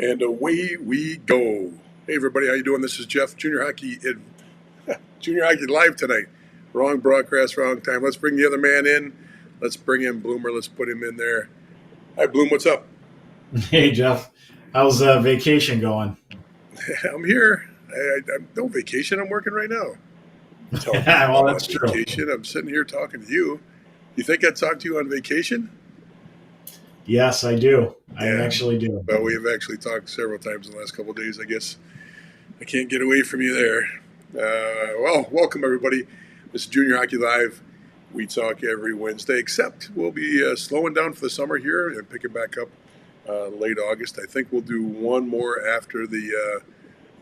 And away we go. Hey everybody, how you doing? This is Jeff, Junior Hockey Live tonight. Wrong broadcast, wrong time. Let's bring the other man in. Let's bring in Bloomer. Let's put him in there. Hi Bloom, what's up? Hey Jeff, how's vacation going? I'm here. I'm no vacation. I'm working right now. Telling people Well, I'm on that's true. vacation. I'm sitting here talking to you. You think I'd talk to you on vacation? Yes, I do. I Yeah. actually do. Well, we have actually talked several times in the last couple of days. I guess I can't get away from you there. Well, welcome everybody. This is Junior Hockey Live. We talk every Wednesday, except we'll be slowing down for the summer here and picking back up late August. I think we'll do one more after the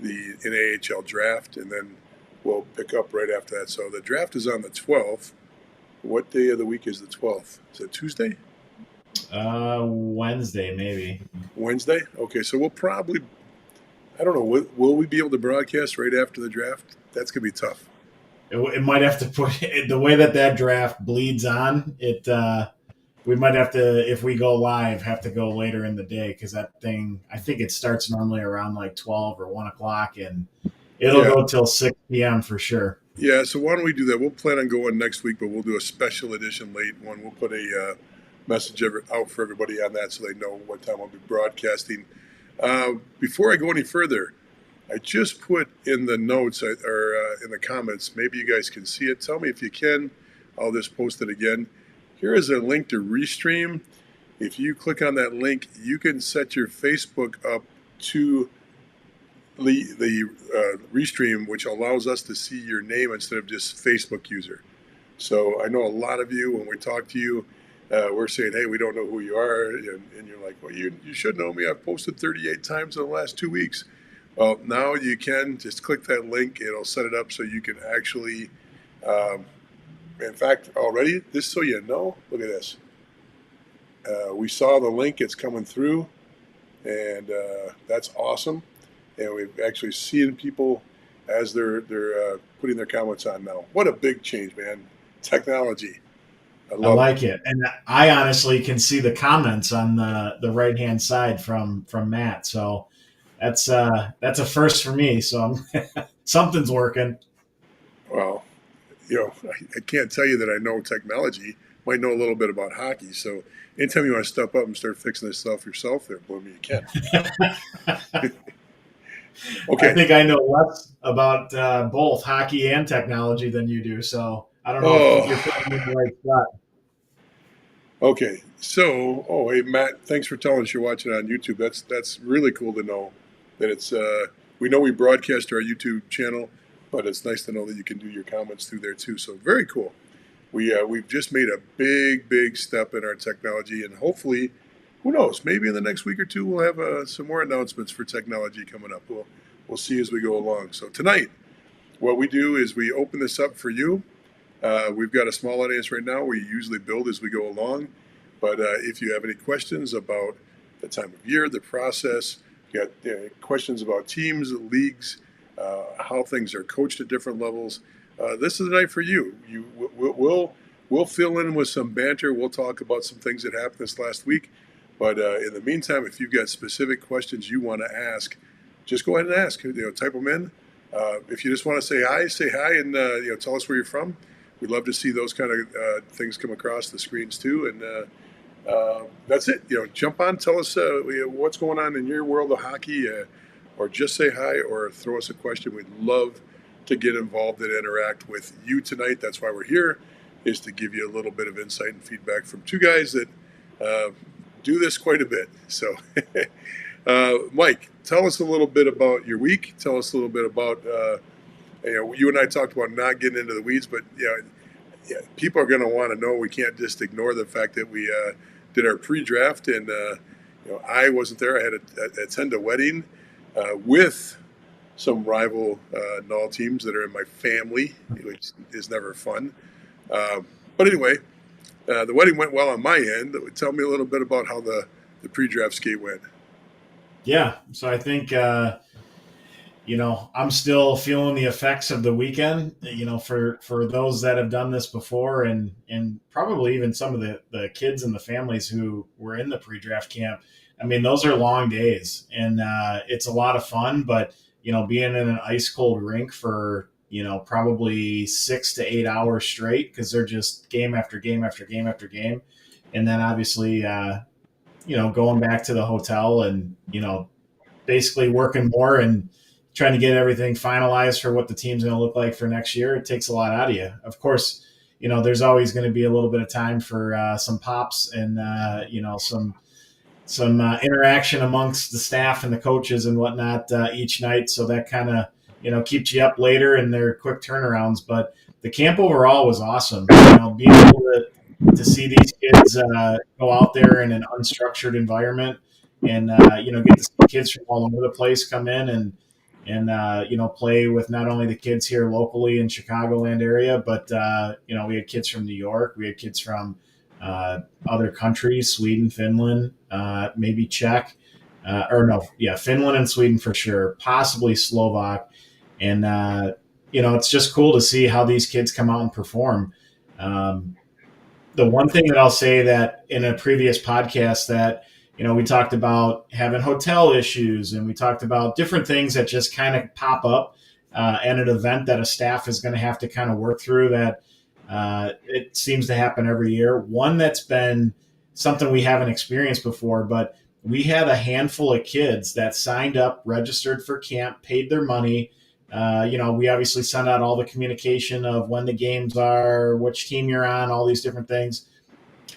NAHL draft, and then we'll pick up right after that. So the draft is on the 12th. What day of the week is the 12th? Is it Tuesday? Wednesday maybe. Wednesday? Okay, so we'll probably, I don't know, will we be able to broadcast right after the draft? That's going to be tough. It might have to put the way that draft bleeds on. We might have to, if we go live, have to go later in the day because that thing. I think it starts normally around like 12 or 1 o'clock, and it'll Yeah. go till 6 p.m. for sure. Yeah, so why don't we do that? We'll plan on going next week, but we'll do a special edition late one. We'll put a message out for everybody on that so they know what time we'll be broadcasting. Before I go any further, I just put in the notes or in the comments, maybe you guys can see it. Tell me if you can. I'll just post it again. Here is a link to Restream. If you click on that link, you can set your Facebook up to the Restream, which allows us to see your name instead of just Facebook user. So I know a lot of you, when we talk to you, we're saying, hey, we don't know who you are. And you're like, well, you should know me. I've posted 38 times in the last 2 weeks. Well, now you can just click that link. It'll set it up so you can actually, in fact, already, just so you know, look at this. We saw the link. It's coming through. And that's awesome. And we've actually seen people as they're putting their comments on now. What a big change, man. Technology. I I love it. like it, and I honestly can see the comments on the right hand side from Matt. So that's a first for me. So something's working. Well, I can't tell you that I know technology. Might know a little bit about hockey. So anytime you want to step up and start fixing this stuff yourself there, Bloom, you can. I Okay. think I know less about both hockey and technology than you do. So I don't know if you're Oh, putting me in the right spot. okay. So, hey, Matt, thanks for telling us you're watching on YouTube. That's really cool to know that it's, we know we broadcast our YouTube channel, but it's nice to know that you can do your comments through there too. So very cool. We've just made a big step in our technology, and hopefully, who knows? Maybe in the next week or two we'll have some more announcements for technology coming up. We'll see as we go along. So tonight, what we do is we open this up for you. We've got a small audience right now. We usually build as we go along, but if you have any questions about the time of year, the process, you got questions about teams, leagues, how things are coached at different levels. This is the night for you. We'll fill in with some banter. We'll talk about some things that happened this last week. But in the meantime, if you've got specific questions you want to ask, just go ahead and ask. Type them in. If you just want to say hi, and tell us where you're from. We'd love to see those kind of things come across the screens too. And that's it. Jump on, tell us what's going on in your world of hockey, or just say hi, or throw us a question. We'd love to get involved and interact with you tonight. That's why we're here, is to give you a little bit of insight and feedback from two guys that do this quite a bit. So, Mike, tell us a little bit about your week. Tell us a little bit about, you and I talked about not getting into the weeds, but people are going to want to know. We can't just ignore the fact that we did our pre-draft, and I wasn't there. I had to attend a wedding with some rival Null teams that are in my family, which is never fun. But anyway, the wedding went well on my end. Tell me a little bit about how the pre-draft skate went. Yeah. So I think I'm still feeling the effects of the weekend. For those that have done this before, and probably even some of the kids and the families who were in the pre-draft camp, I mean, those are long days, and it's a lot of fun. But being in an ice cold rink for probably 6 to 8 hours straight because they're just game after game after game after game, and then obviously going back to the hotel and basically working more and trying to get everything finalized for what the team's going to look like for next year. It takes a lot out of you. Of course, there's always going to be a little bit of time for some pops and some interaction amongst the staff and the coaches and whatnot each night. So that kind of keeps you up later, and they're quick turnarounds. But the camp overall was awesome. Being able to see these kids go out there in an unstructured environment, and get to see kids from all over the place come in and play with not only the kids here locally in Chicagoland area, but we had kids from New York, we had kids from other countries, Sweden, Finland, maybe Czech, Finland and Sweden for sure, possibly Slovak, and it's just cool to see how these kids come out and perform. The one thing that I'll say that in a previous podcast that we talked about having hotel issues, and we talked about different things that just kind of pop up at an event that a staff is going to have to kind of work through. That it seems to happen every year. One that's been something we haven't experienced before, but we had a handful of kids that signed up, registered for camp, paid their money. We obviously send out all the communication of when the games are, which team you're on, all these different things.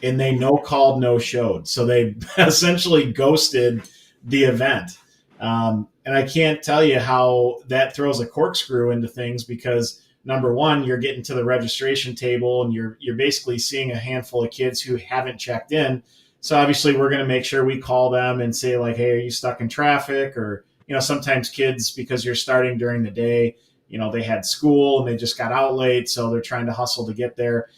And they no called, no showed. So they essentially ghosted the event. And I can't tell you how that throws a corkscrew into things because, number one, you're getting to the registration table and you're basically seeing a handful of kids who haven't checked in. So obviously we're going to make sure we call them and say like, hey, are you stuck in traffic? Or, sometimes kids, because you're starting during the day, they had school and they just got out late. So they're trying to hustle to get there,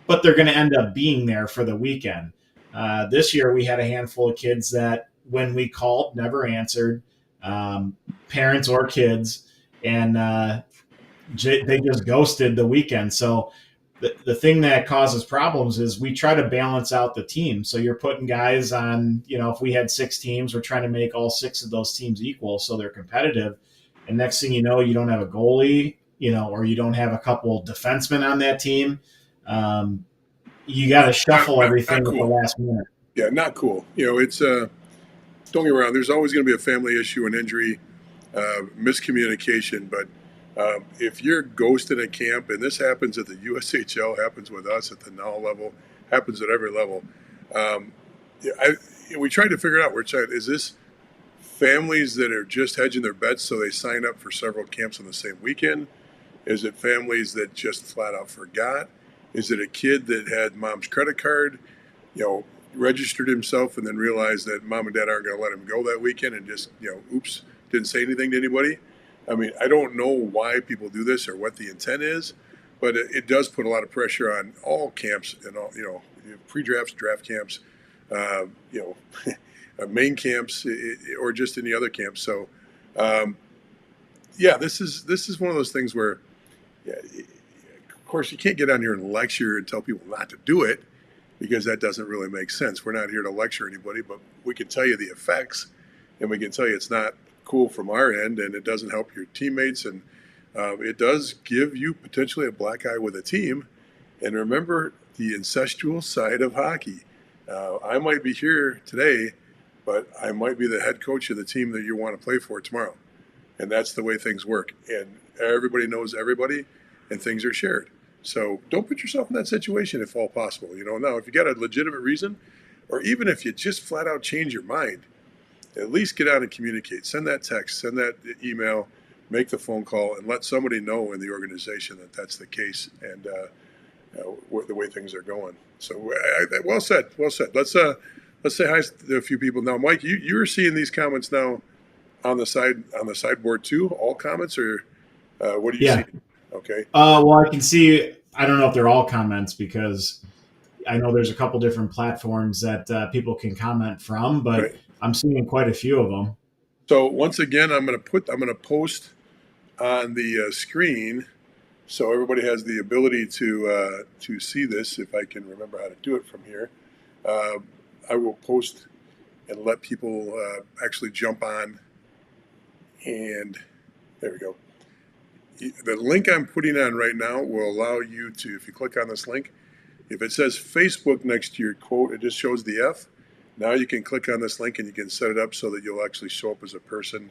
but they're going to end up being there for the weekend. This year we had a handful of kids that when we called, never answered, parents or kids, and they just ghosted the weekend. So the thing that causes problems is we try to balance out the team. So you're putting guys on, if we had 6 teams, we're trying to make all 6 of those teams equal so they're competitive. And next thing you know, you don't have a goalie, or you don't have a couple defensemen on that team. You got to shuffle everything not at the cool. last minute. Yeah, not cool. It's don't get me wrong. There's always going to be a family issue, an injury, miscommunication. But if you're ghosted at camp, and this happens at the USHL, happens with us at the NOW level, happens at every level. We tried to figure out. Is this families that are just hedging their bets so they sign up for several camps on the same weekend? Is it families that just flat out forgot? Is it a kid that had mom's credit card, registered himself and then realized that mom and dad aren't going to let him go that weekend and just, oops, didn't say anything to anybody? I mean, I don't know why people do this or what the intent is, but it does put a lot of pressure on all camps and all, pre-drafts, draft camps, main camps, or just any other camps. So, this is one of those things where, of course, you can't get on here and lecture and tell people not to do it because that doesn't really make sense. We're not here to lecture anybody, but we can tell you the effects, and we can tell you it's not cool from our end, and it doesn't help your teammates, and it does give you potentially a black eye with a team. And remember the incestual side of hockey. I might be here today, but I might be the head coach of the team that you want to play for tomorrow. And that's the way things work. And everybody knows everybody, and things are shared. So don't put yourself in that situation if all possible. Now, if you got a legitimate reason, or even if you just flat out change your mind, at least get out and communicate. Send that text, send that email, make the phone call, and let somebody know in the organization that that's the case and the way things are going. So, well said. Let's say hi to a few people now. Mike, you're seeing these comments now on the sideboard too. All comments, or what do you see? Okay. Well, I can see. I don't know if they're all comments because I know there's a couple different platforms that people can comment from, but right. I'm seeing quite a few of them. So once again, I'm going to post on the screen so everybody has the ability to see this. If I can remember how to do it from here, I will post and let people actually jump on. And there we go. The link I'm putting on right now will allow you to, if you click on this link, if it says Facebook next to your quote, it just shows the F. Now you can click on this link and you can set it up so that you'll actually show up as a person.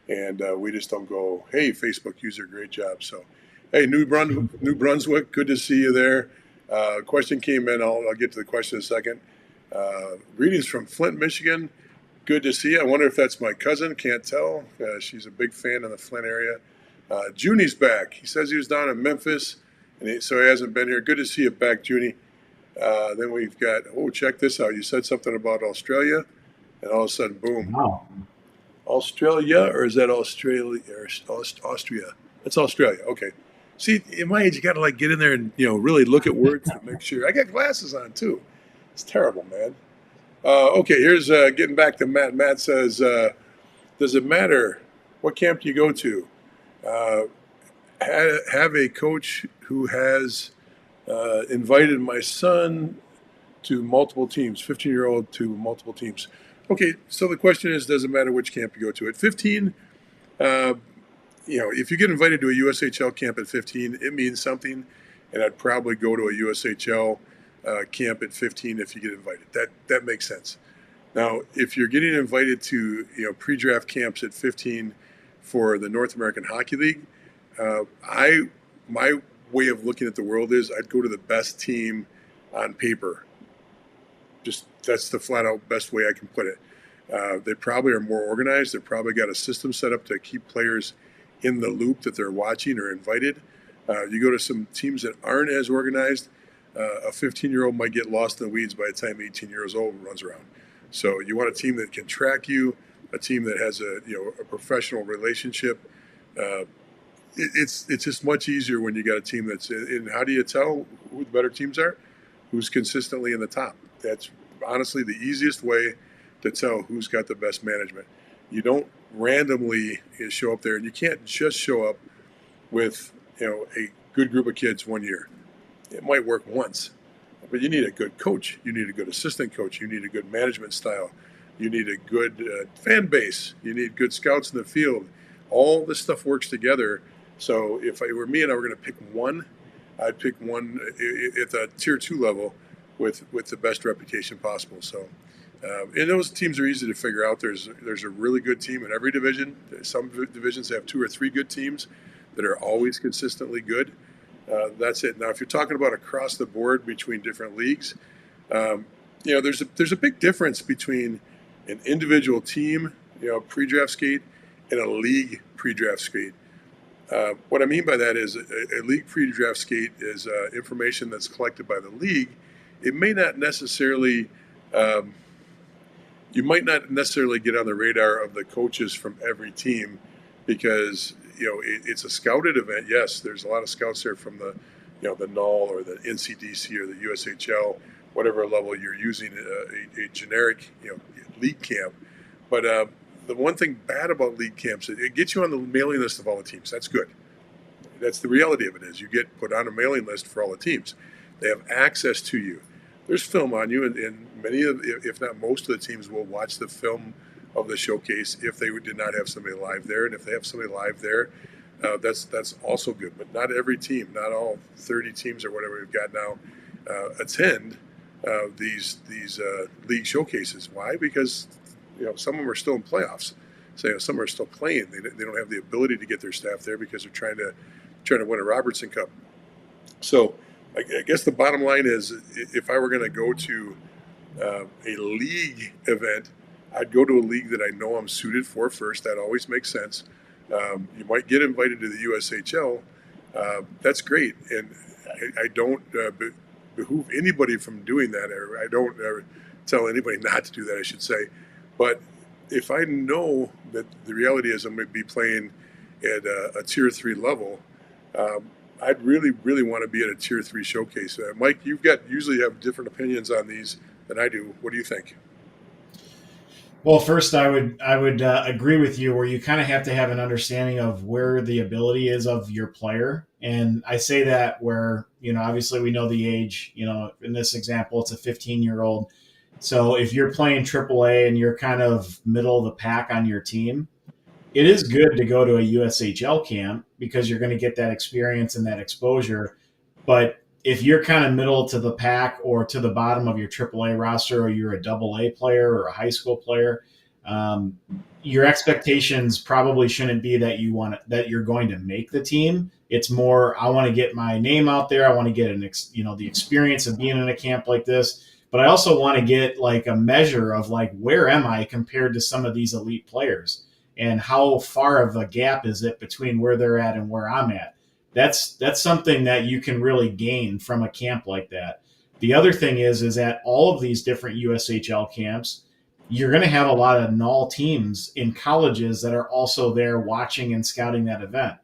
And we just don't go, hey, Facebook user, great job. So, hey, New Brunswick, good to see you there. Question came in. I'll get to the question in a second. Greetings from Flint, Michigan. Good to see you. I wonder if that's my cousin. Can't tell. She's a big fan of the Flint area. Junie's back. He says he was down in Memphis, and so he hasn't been here. Good to see you back, Junie. Then we've got, check this out. You said something about Australia, and all of a sudden, boom. Wow. Australia, or is that Australia or Austria? That's Australia. Okay. See, in my age, you got to like get in there and really look at words to make sure. I got glasses on too. It's terrible, man. Okay, here's getting back to Matt. Matt says, "Does it matter what camp you go to? Have a coach who has invited my son to multiple teams, 15-year-old to multiple teams." Okay, so the question is, does it matter which camp you go to? At 15, if you get invited to a USHL camp at 15, it means something, and I'd probably go to a USHL camp at 15 if you get invited. That makes sense. Now, if you're getting invited to pre-draft camps at 15 for the North American Hockey League, my way of looking at the world is I'd go to the best team on paper. Just that's the flat out best way I can put it. They probably are more organized. They've probably got a system set up to keep players in the loop that they're watching or invited. You go to some teams that aren't as organized, a 15-year-old might get lost in the weeds by the time 18 years old runs around. So you want a team that can track you, a team that has a professional relationship. It's just much easier when you got a team that's in. How do you tell who the better teams are? Who's consistently in the top? That's honestly the easiest way to tell who's got the best management. You don't randomly show up there, and you can't just show up with a good group of kids one year. It might work once, but you need a good coach. You need a good assistant coach. You need a good management style. You need a good fan base. You need good scouts in the field. All this stuff works together. So if it were me and I were going to pick one, I'd pick one at the tier 2 level with the best reputation possible. So, and those teams are easy to figure out. There's a really good team in every division. Some divisions have 2 or 3 good teams that are always consistently good. That's it. Now, if you're talking about across the board between different leagues, there's a big difference between an individual team, pre-draft skate, and a league pre-draft skate. What I mean by that is a league pre-draft skate is information that's collected by the league. It may not necessarily, you might not necessarily get on the radar of the coaches from every team because, it's a scouted event. Yes, there's a lot of scouts there from the NUL or the NCDC or the USHL, whatever level you're using a generic, league camp. But the one thing bad about league camps, it gets you on the mailing list of all the teams. That's good. That's the reality of it is you get put on a mailing list for all the teams. They have access to you. There's film on you, and many of, if not most of the teams will watch the film of the showcase if they did not have somebody live there. And if they have somebody live there, that's also good. But not every team, not all 30 teams or whatever we've got now, attend these league showcases. Why? Because some of them are still in playoffs. So some are still playing. They don't have the ability to get their staff there because they're trying to win a Robertson Cup. So I guess the bottom line is, if I were going to go to a league event, I'd go to a league that I know I'm suited for first. That always makes sense. You might get invited to the USHL. That's great, and I don't behoove anybody from doing that. Or I don't tell anybody not to do that, I should say. But if I know that the reality is I'm going to be playing at a tier 3 level, I'd really, really want to be at a tier 3 showcase. Mike, usually have different opinions on these than I do. What do you think? Well, first, I would agree with you where you kind of have to have an understanding of where the ability is of your player. And I say that where, obviously we know the age, in this example, it's a 15-year-old. So if you're playing AAA and you're kind of middle of the pack on your team, it is good to go to a USHL camp because you're going to get that experience and that exposure. But if you're kind of middle to the pack or to the bottom of your AAA roster, or you're a AA player or a high school player, um, your expectations probably shouldn't be that that you're going to make the team. It's more, I want to get my name out there. I want to get the experience of being in a camp like this. But I also want to get like a measure of like, where am I compared to some of these elite players, and how far of a gap is it between where they're at and where I'm at. That's something that you can really gain from a camp like that. The other thing is at all of these different USHL camps, you're going to have a lot of null teams in colleges that are also there watching and scouting that event.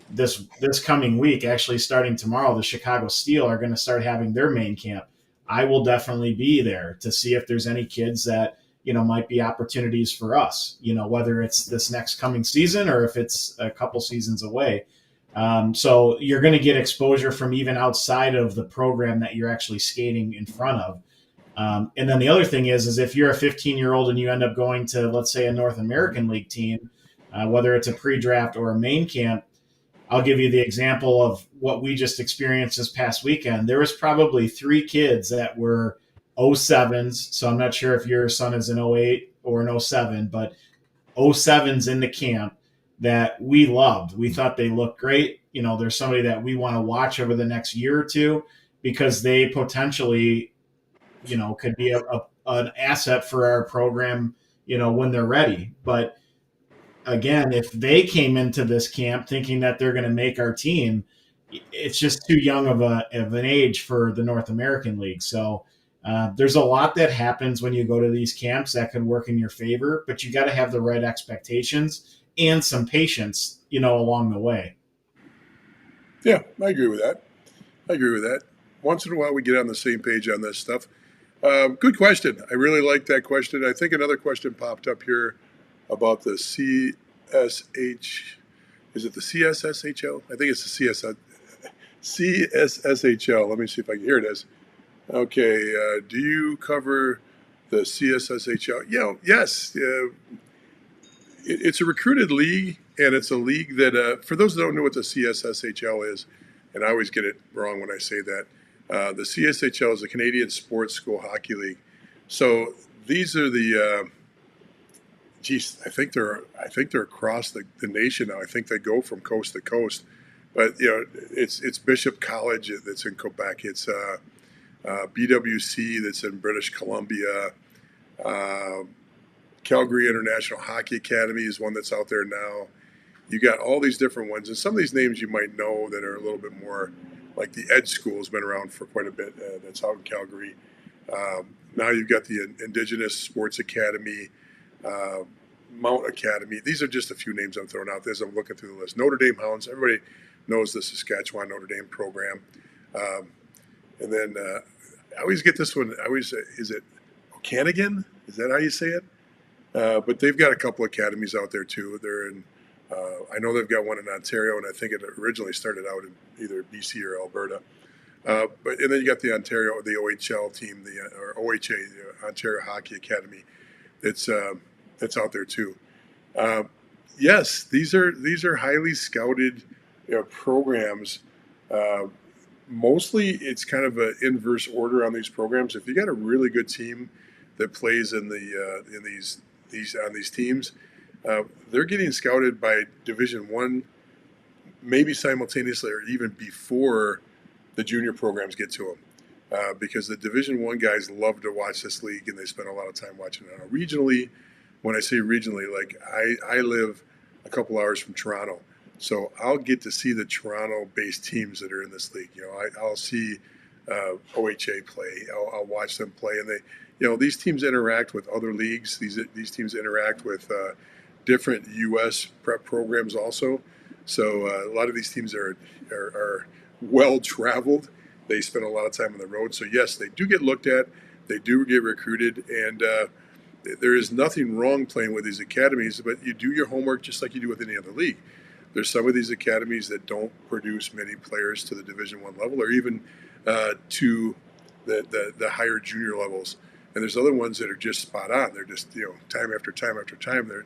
This coming week, actually starting tomorrow, the Chicago Steel are going to start having their main camp. I will definitely be there to see if there's any kids that might be opportunities for us. Whether it's this next coming season or if it's a couple seasons away. So you're going to get exposure from even outside of the program that you're actually skating in front of. And then the other thing is if you're a 15-year-old and you end up going to, let's say, a North American League team, whether it's a pre-draft or a main camp, I'll give you the example of what we just experienced this past weekend. There was probably 3 kids that were 07s. So I'm not sure if your son is an 08 or an 07, but 07s in the camp that we loved. We thought they looked great. There's somebody that we want to watch over the next year or two because they potentially, could be an asset for our program, when they're ready. But again, if they came into this camp thinking that they're going to make our team, it's just too young of an age for the North American League. So there's a lot that happens when you go to these camps that could work in your favor, but you got to have the right expectations and some patience, along the way. Yeah, I agree with that. I agree with that. Once in a while, we get on the same page on this stuff. Good question. I really like that question. I think another question popped up here about the CSH. Is it the CSSHL? I think it's the CSSHL. Let me see if I can hear it as. Okay. Do you cover the CSSHL? Yeah. Yes. It's a recruited league, and it's a league that, for those that don't know what the CSSHL is, and I always get it wrong when I say that, the CSHL is the Canadian Sports School Hockey League. So these are the, I think they're across the nation now. I think they go from coast to coast. But it's Bishop College that's in Quebec. It's BWC that's in British Columbia. Calgary International Hockey Academy is one that's out there now. You got all these different ones, and some of these names you might know that are a little bit more like the Ed School has been around for quite a bit. That's out in Calgary. Now you've got the Indigenous Sports Academy, Mount Academy. These are just a few names I'm throwing out there as I'm looking through the list. Notre Dame Hounds. Everybody knows the Saskatchewan Notre Dame program. And then I always get this one. Is it Okanagan? Is that how you say it? But they've got a couple academies out there too. They're in. I know they've got one in Ontario, and I think it originally started out in either BC or Alberta. And then you got the OHL team, or OHA, the Ontario Hockey Academy. It's out there too. Yes, these are highly scouted programs. Mostly, it's kind of an inverse order on these programs. If you got a really good team that plays in these teams, they're getting scouted by Division One, maybe simultaneously or even before the junior programs get to them, because the Division One guys love to watch this league and they spend a lot of time watching it. Now, regionally, when I say regionally, like I live a couple hours from Toronto, so I'll get to see the Toronto-based teams that are in this league. I'll see OHA play. I'll watch them play, and these teams interact with other leagues. These teams interact with different U.S. prep programs also. So a lot of these teams are well traveled. They spend a lot of time on the road. So yes, they do get looked at. They do get recruited, and there is nothing wrong playing with these academies. But you do your homework just like you do with any other league. There's some of these academies that don't produce many players to the Division One level, or even to the higher junior levels. and there's other ones that are just spot on. They're just time after time after time. They're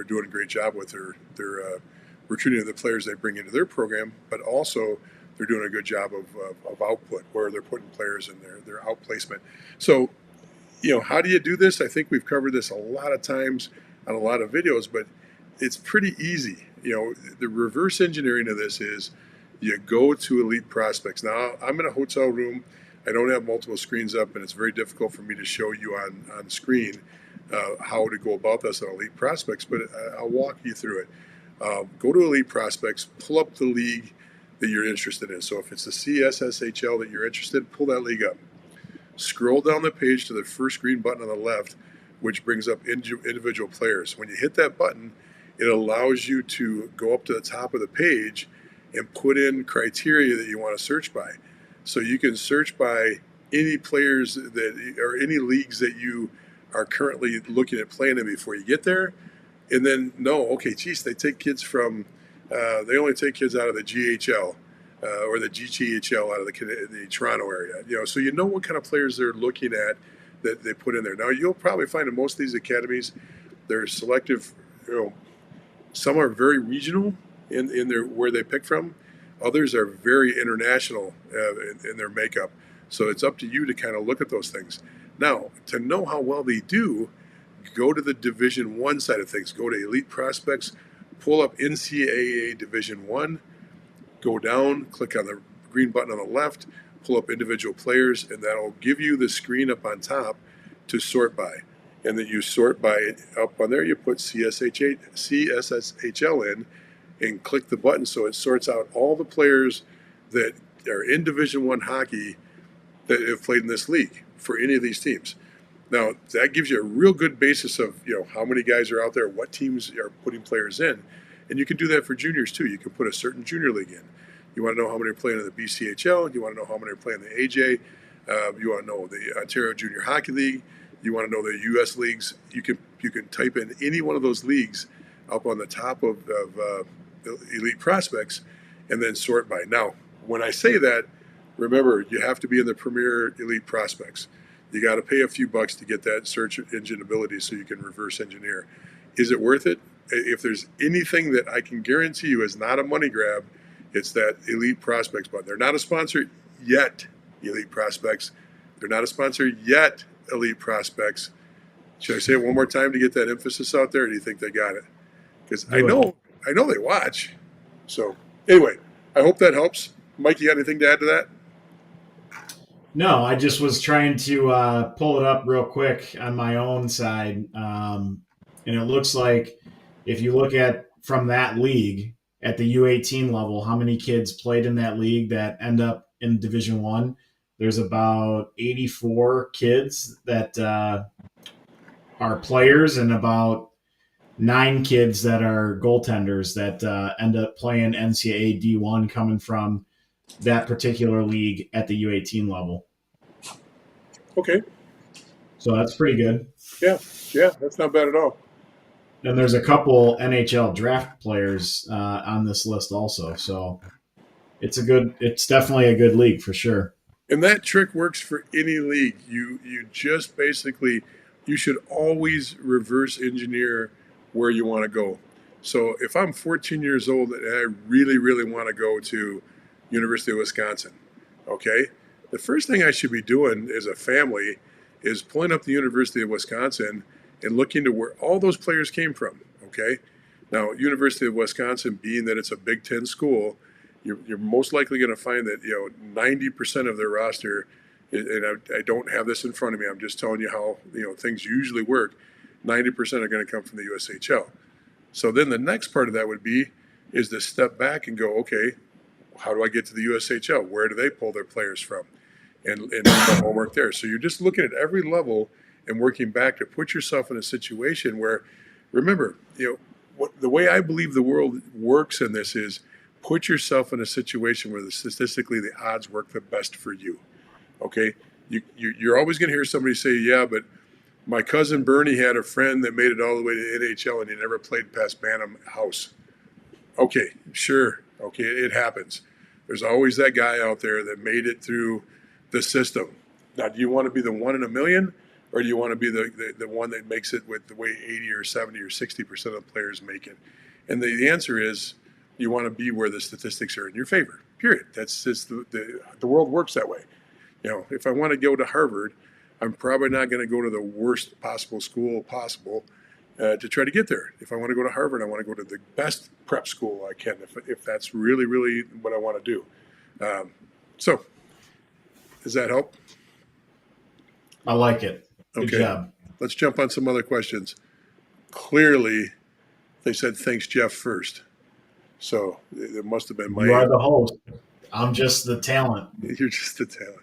doing a great job with their recruiting of the players they bring into their program, but also they're doing a good job of output where they're putting players in their outplacement. So how do you do this? I think we've covered this a lot of times on a lot of videos, but it's pretty easy. The reverse engineering of this is you go to elite prospects. Now, I'm in a hotel room. I don't have multiple screens up, and it's very difficult for me to show you on screen how to go about this on elite prospects, but I'll walk you through it. Go to elite prospects, pull up the league that you're interested in. So if it's the CSSHL that you're interested in, pull that league up. Scroll down the page to the first green button on the left, which brings up individual players. When you hit that button, it allows you to go up to the top of the page and put in criteria that you want to search by. So you can search by any players or any leagues that you are currently looking at playing in before you get there. And then they take kids from, they only take kids out of the GHL or the GTHL out of the Toronto area. So what kind of players they're looking at that they put in there. Now you'll probably find in most of these academies, they're selective. Some are very regional in their where they pick from. Others are very international in their makeup. So it's up to you to kind of look at those things. Now, to know how well they do, go to the Division I side of things. Go to Elite Prospects, pull up NCAA Division I, go down, click on the green button on the left, pull up individual players, and that'll give you the screen up on top to sort by. And then you sort by up on there, you put CSSHL in and click the button so it sorts out all the players that are in Division I hockey that have played in this league for any of these teams. Now, that gives you a real good basis of how many guys are out there, what teams are putting players in. And you can do that for juniors too. You can put a certain junior league in. You want to know how many are playing in the BCHL. You want to know how many are playing in the AJ. You want to know the Ontario Junior Hockey League. You want to know the U.S. leagues. You can type in any one of those leagues up on the top of Elite Prospects and then sort by. Now, when I say that, remember, you have to be in the Premier Elite Prospects. You got to pay a few bucks to get that search engine ability so you can reverse engineer. Is it worth it? If there's anything that I can guarantee you is not a money grab, it's that Elite Prospects button. They're not a sponsor yet, Elite Prospects. They're not a sponsor yet, Elite Prospects. Should I say it one more time to get that emphasis out there, or do you think they got it? Because I know they watch. So anyway, I hope that helps. Mike, you got anything to add to that? No, I just was trying to pull it up real quick on my own side. And it looks like if you look at from that league at the U18 level, how many kids played in that league that end up in Division I? There's about 84 kids that are players and about 9 kids that are goaltenders that end up playing NCAA D1 coming from that particular league at the U18 level. Okay. So that's pretty good. Yeah, that's not bad at all. And there's a couple NHL draft players on this list also. So it's definitely a good league for sure. And that trick works for any league. You just basically, you should always reverse engineer where you want to go. So if I'm 14 years old and I really, really want to go to University of Wisconsin, okay, the first thing I should be doing as a family is pulling up the University of Wisconsin and looking to where all those players came from, okay? Now, University of Wisconsin, being that it's a Big Ten school, you're most likely going to find that 90% of their roster, and I don't have this in front of me, I'm just telling you how things usually work, 90% are going to come from the USHL. So then the next part of that would be is to step back and go, okay, how do I get to the USHL? Where do they pull their players from? And do the homework there. So you're just looking at every level and working back to put yourself in a situation where, remember, the way I believe the world works in this is put yourself in a situation where statistically the odds work the best for you. Okay, you're always going to hear somebody say, "Yeah, but my cousin Bernie had a friend that made it all the way to NHL and he never played past Bantam House." Okay, sure. Okay, it happens. There's always that guy out there that made it through the system. Now, do you want to be the 1 in a million, or do you want to be the one that makes it with the way 80 or 70 or 60% of players make it? And the answer is you want to be where the statistics are in your favor. Period. That's just the world works that way. If I want to go to Harvard, I'm probably not going to go to the worst possible school possible to try to get there. If I want to go to Harvard, I want to go to the best prep school I can, if that's really, really what I want to do. So, does that help? I like it. Good Okay. job. Let's jump on some other questions. Clearly, they said thanks, Jeff, first. So it must have been You are the host. I'm just the talent. You're just a talent.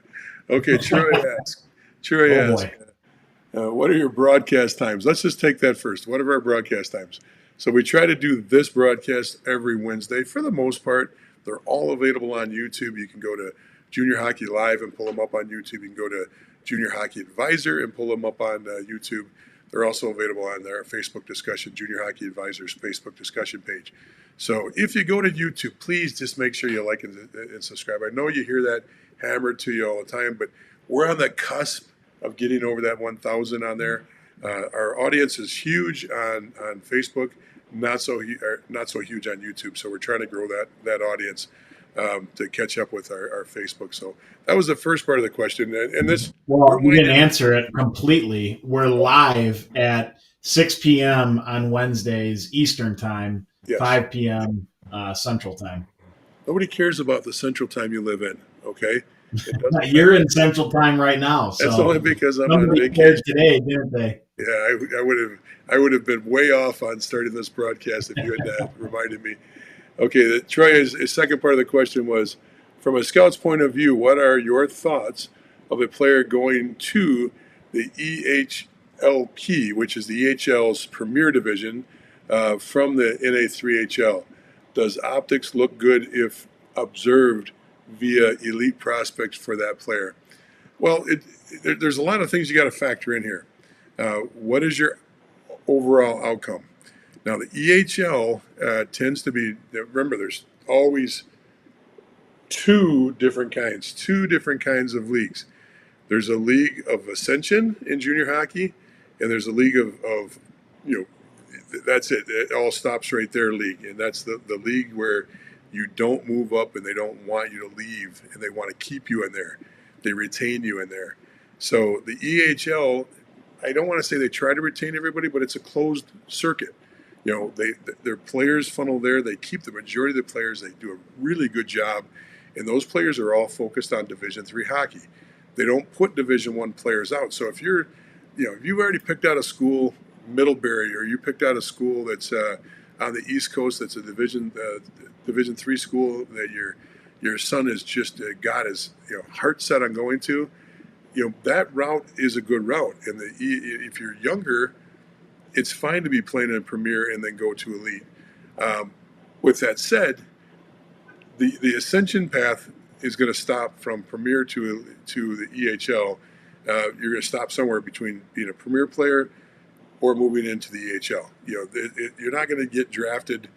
Okay, Troy asks. Oh boy. What are your broadcast times? Let's just take that first. What are our broadcast times? So we try to do this broadcast every Wednesday. For the most part, they're all available on YouTube. You can go to Junior Hockey Live and pull them up on YouTube. You can go to Junior Hockey Advisor and pull them up on YouTube. They're also available on their Facebook discussion, Junior Hockey Advisor's Facebook discussion page. So if you go to YouTube, please just make sure you like and subscribe. I know you hear that hammered to you all the time, but we're on the cusp of getting over that 1,000 on there. Our audience is huge on Facebook, not so huge on YouTube. So we're trying to grow that audience to catch up with our Facebook. So that was the first part of the question. And this, well, you didn't answer it completely. We're live at 6 p.m. on Wednesdays Eastern Time, yes. 5 p.m. Central Time. Nobody cares about the Central Time you live in. Okay. You're in Central Time right now. So that's only because I'm on vacation today, didn't they? Yeah, I would have been way off on starting this broadcast if you had reminded me. Okay, Troy's second part of the question was, from a scout's point of view, what are your thoughts of a player going to the EHLP, which is the EHL's premier division, from the NA3HL? Does optics look good if observed via elite prospects for that player? Well, there's a lot of things you got to factor in here. What is your overall outcome? Now, the EHL tends to be, remember, there's always two different kinds of leagues. There's a league of ascension in junior hockey, and there's a league of that's it. It all stops right there league. And that's the league where you don't move up and they don't want you to leave and they want to keep you in there. They retain you in there. So the EHL, I don't want to say they try to retain everybody, but it's a closed circuit. Their players funnel there. They keep the majority of the players. They do a really good job. And those players are all focused on Division III hockey. They don't put Division I players out. So if if you've already picked out a school, Middlebury, or you picked out a school that's on the East Coast that's a Division III school that your son has just got his heart set on going to, that route is a good route. And if you're younger, it's fine to be playing in Premier and then go to Elite. With that said, the ascension path is going to stop from Premier to the EHL. You're going to stop somewhere between being a Premier player or moving into the EHL. You're not going to get drafted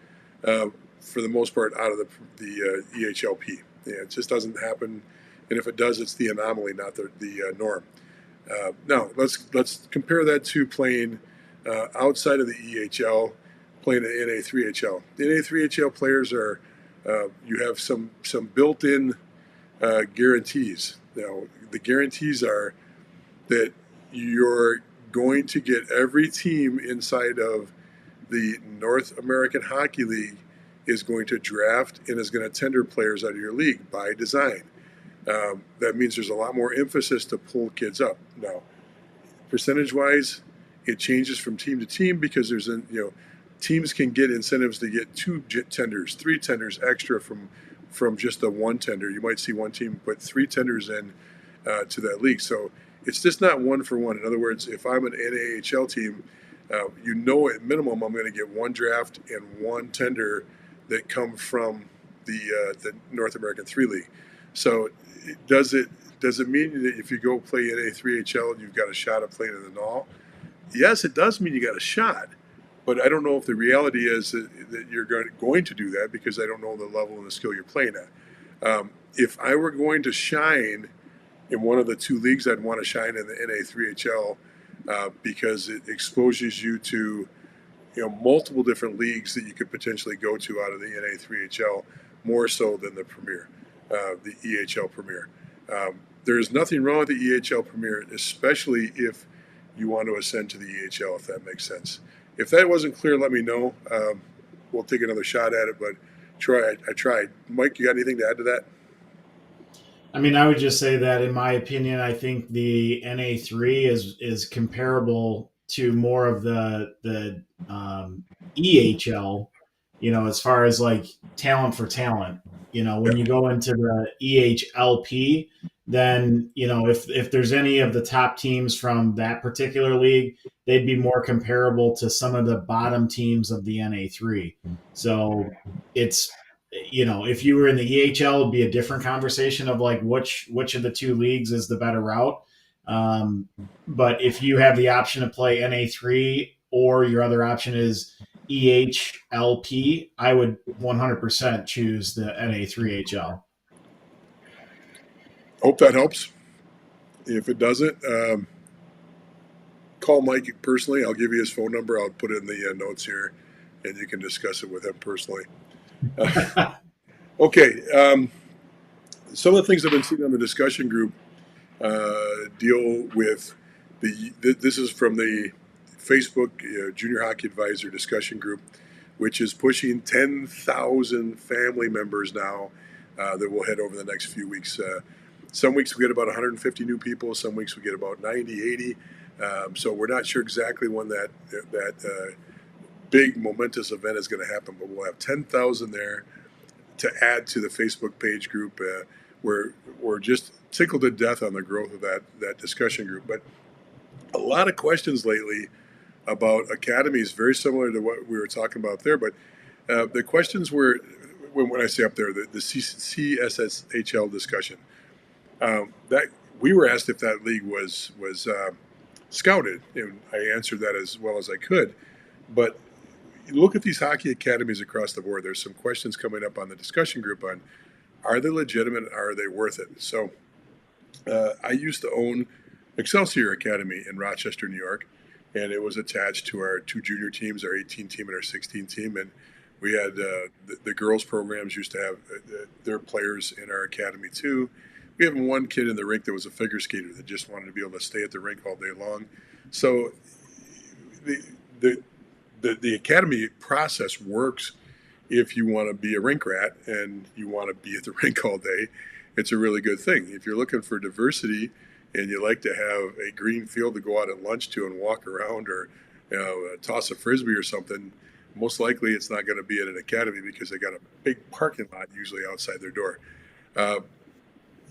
for the most part out of the EHLP. It just doesn't happen, and if it does, it's the anomaly, not the norm. Now let's compare that to playing outside of the EHL, playing the NA3HL. The NA3HL players are you have some built-in guarantees. Now the guarantees are that you're going to get every team inside of the North American Hockey League is going to draft and is going to tender players out of your league by design. That means there's a lot more emphasis to pull kids up. Now, percentage-wise, it changes from team to team because teams can get incentives to get 2 tenders, 3 tenders extra from just the 1 tender. You might see one team put 3 tenders in to that league. So it's just not 1 for 1. In other words, if I'm an NAHL team, at minimum I'm going to get 1 draft and 1 tender that come from the North American 3 League. So does it mean that if you go play NA3HL, you've got a shot at playing in the NAHL? Yes, it does mean you got a shot. But I don't know if the reality is that you're going to do that because I don't know the level and the skill you're playing at. If I were going to shine in one of the two leagues, I'd want to shine in the NA3HL because it exposes you to multiple different leagues that you could potentially go to out of the NA3HL, more so than the Premier, the EHL Premier. There is nothing wrong with the EHL Premier, especially if you want to ascend to the EHL, if that makes sense. If that wasn't clear, let me know. We'll take another shot at it, but Troy, I tried. Mike, you got anything to add to that? I mean, I would just say that, in my opinion, I think the NA3 is comparable to more of the EHL. As far as like talent for talent. Yeah. When you go into the EHLP, then if there's any of the top teams from that particular league, they'd be more comparable to some of the bottom teams of the NA3. So it's if you were in the EHL, it'd be a different conversation of like which of the two leagues is the better route. But if you have the option to play NA3 or your other option is EHLP, I would 100% choose the NA3HL. Hope that helps. If it doesn't, call Mike personally. I'll give you his phone number. I'll put it in the notes here, and you can discuss it with him personally. Okay. Some of the things I've been seeing on the discussion group deal with this is from the Facebook Junior Hockey Advisor discussion group, which is pushing 10,000 family members now that will head over the next few weeks. Some weeks we get about 150 new people. Some weeks we get about 90, 80. So we're not sure exactly when that big momentous event is going to happen, but we'll have 10,000 there to add to the Facebook page group. We're just tickled to death on the growth of that discussion group. But a lot of questions lately about academies, very similar to what we were talking about there. But the questions were, when I say up there, the CSSHL discussion, that we were asked if that league was scouted, and I answered that as well as I could. But look at these hockey academies across the board. There's some questions coming up on the discussion group on, are they legitimate? Are they worth it? So I used to own Excelsior Academy in Rochester, New York, and it was attached to our two junior teams, our 18 team and our 16 team. And we had the girls programs used to have their players in our academy too. We had one kid in the rink that was a figure skater that just wanted to be able to stay at the rink all day long. So the academy process works if you want to be a rink rat and you want to be at the rink all day. It's a really good thing. If you're looking for diversity and you like to have a green field to go out at lunch to and walk around, or toss a frisbee or something, most likely it's not going to be at an academy because they got a big parking lot usually outside their door.